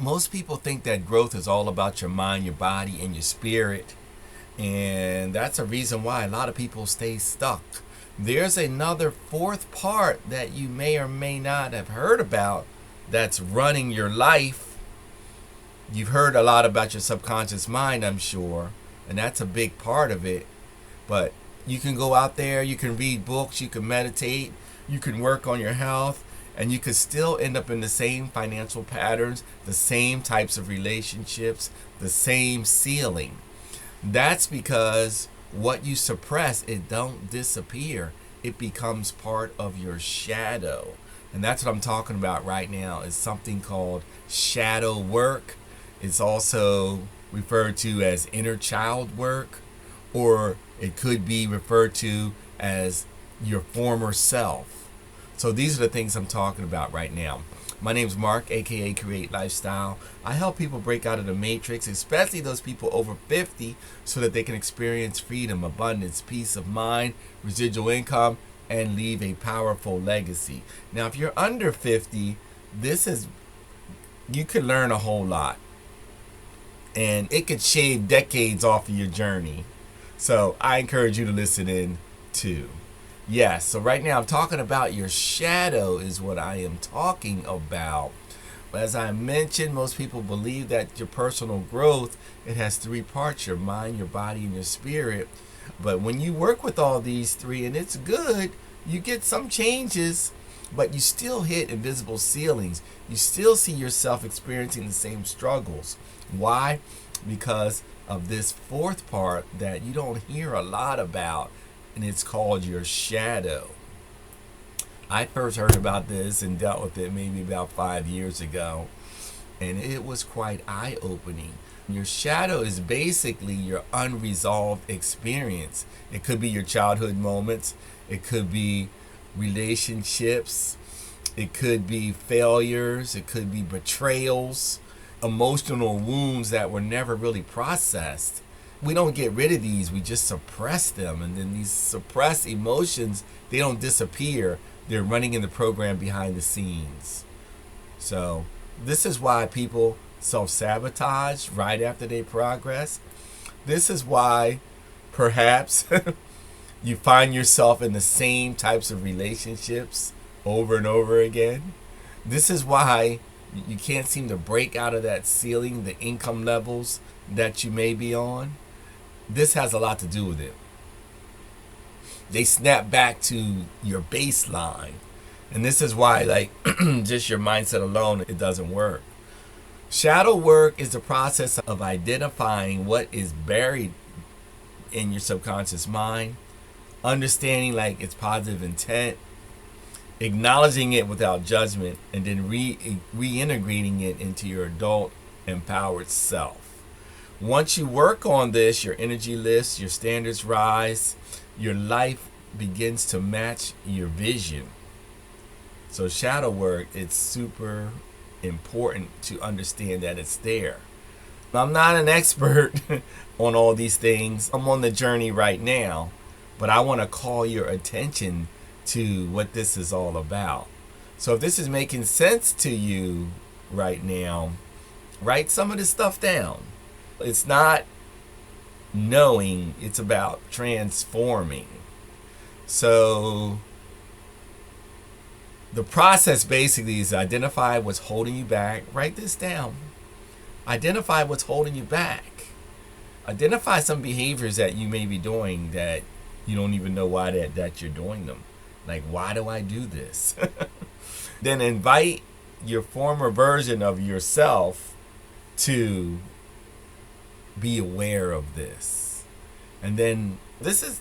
Most people think that growth is all about your mind, your body, and your spirit. And that's a reason why a lot of people stay stuck. There's another fourth part that you may or may not have heard about that's running your life. You've heard a lot about your subconscious mind, I'm sure, and that's a big part of it. But you can go out there, you can read books, you can meditate, you can work on your health, and you could still end up in the same financial patterns, the same types of relationships, the same ceiling. That's because what you suppress, it don't disappear. It becomes part of your shadow. And that's what I'm talking about right now is something called shadow work. It's also referred to as inner child work, or it could be referred to as your former self. So these are the things I'm talking about right now. My name's Mark, aka Create Lifestyle. I help people break out of the matrix, especially those people over 50, so that they can experience freedom, abundance, peace of mind, residual income, and leave a powerful legacy. Now, if you're under 50, you could learn a whole lot, and it could shave decades off of your journey. So I encourage you to listen in too. Yes, so right now I'm talking about your shadow is what I am talking about. As I mentioned, most people believe that your personal growth, it has three parts, your mind, your body, and your spirit. But when you work with all these three and it's good, you get some changes, but you still hit invisible ceilings. You still see yourself experiencing the same struggles. Why? Because of this fourth part that you don't hear a lot about, and it's called your shadow. I first heard about this and dealt with it maybe about 5 years ago, and it was quite eye-opening. Your shadow is basically your unresolved experience. It could be your childhood moments, it could be relationships, it could be failures, it could be betrayals, emotional wounds that were never really processed. We don't get rid of these, we just suppress them. And then these suppressed emotions, they don't disappear. They're running in the program behind the scenes. So this is why people self-sabotage right after they progress. This is why perhaps you find yourself in the same types of relationships over and over again. This is why you can't seem to break out of that ceiling, the income levels that you may be on. This has a lot to do with it. They snap back to your baseline. And this is why, like, just your mindset alone, it doesn't work. Shadow work is the process of identifying what is buried in your subconscious mind, understanding like its positive intent, acknowledging it without judgment, and then reintegrating it into your adult empowered self. Once you work on this, your energy lifts, your standards rise, your life begins to match your vision. So shadow work, it's super important to understand that it's there. I'm not an expert on all these things. I'm on the journey right now, but I want to call your attention to what this is all about. So if this is making sense to you right now, write some of this stuff down. It's not knowing, it's about transforming. So the process basically is identify what's holding you back. Write this down. Identify what's holding you back. Identify some behaviors that you may be doing that you don't even know why that you're doing them. Like, why do I do this? Then invite your former version of yourself to be aware of this. And then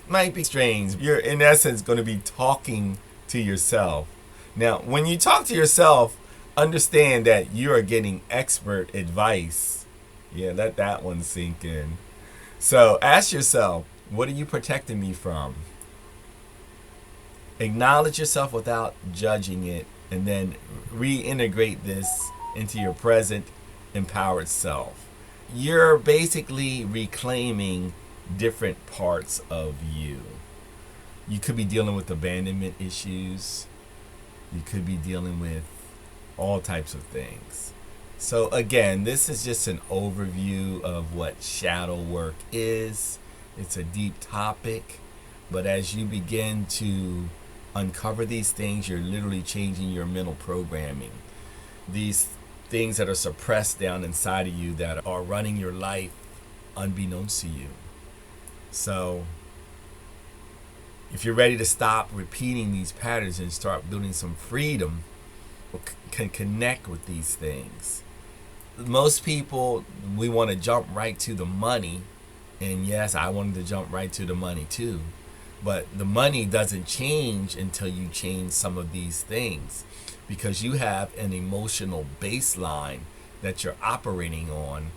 might be strange. You're in essence going to be talking to yourself. Now, when you talk to yourself, understand that you are getting expert advice. Yeah, let that one sink in. So ask yourself, what are you protecting me from? Acknowledge yourself without judging it, and then reintegrate this into your present empowered self. You're basically reclaiming different parts of you. You could be dealing with abandonment issues. You could be dealing with all types of things. So again, this is just an overview of what shadow work is. It's a deep topic, but as you begin to uncover these things, you're literally changing your mental programming. These things that are suppressed down inside of you that are running your life unbeknownst to you. So if you're ready to stop repeating these patterns and start building some freedom, can connect with these things. Most people, we want to jump right to the money, and yes, I wanted to jump right to the money too, but the money doesn't change until you change some of these things, because you have an emotional baseline that you're operating on,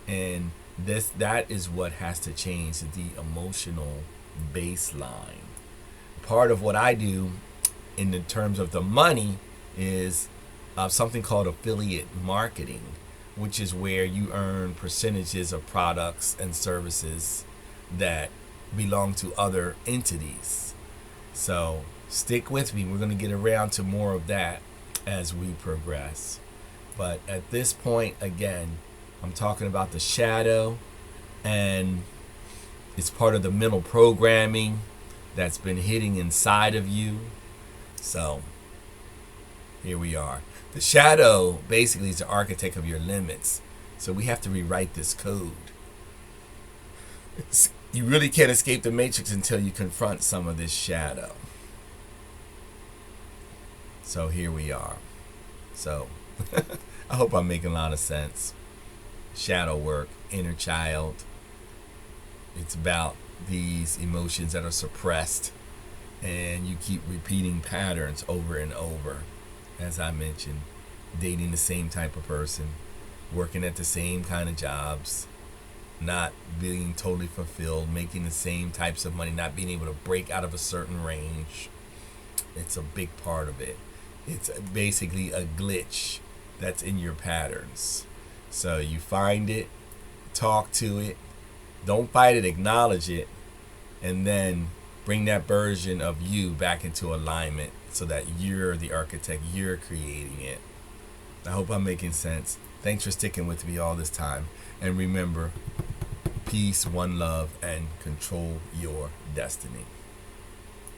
and that is what has to change, the emotional baseline. Part of what I do in the terms of the money is something called affiliate marketing, which is where you earn percentages of products and services that belong to other entities. So stick with me. We're going to get around to more of that as we progress. But at this point, again, I'm talking about the shadow, and it's part of the mental programming that's been hitting inside of you. So here we are. The shadow basically is the architect of your limits. So we have to rewrite this code. You really can't escape the matrix until you confront some of this shadow. So here we are. So I hope I'm making a lot of sense. Shadow work, inner child. It's about these emotions that are suppressed, and you keep repeating patterns over and over. As I mentioned, dating the same type of person, working at the same kind of jobs, not being totally fulfilled, making the same types of money, not being able to break out of a certain range. It's a big part of it. It's basically a glitch that's in your patterns. So you find it, talk to it, don't fight it, acknowledge it, and then bring that version of you back into alignment so that you're the architect, you're creating it. I hope I'm making sense. Thanks for sticking with me all this time. And remember, peace, one love, and control your destiny.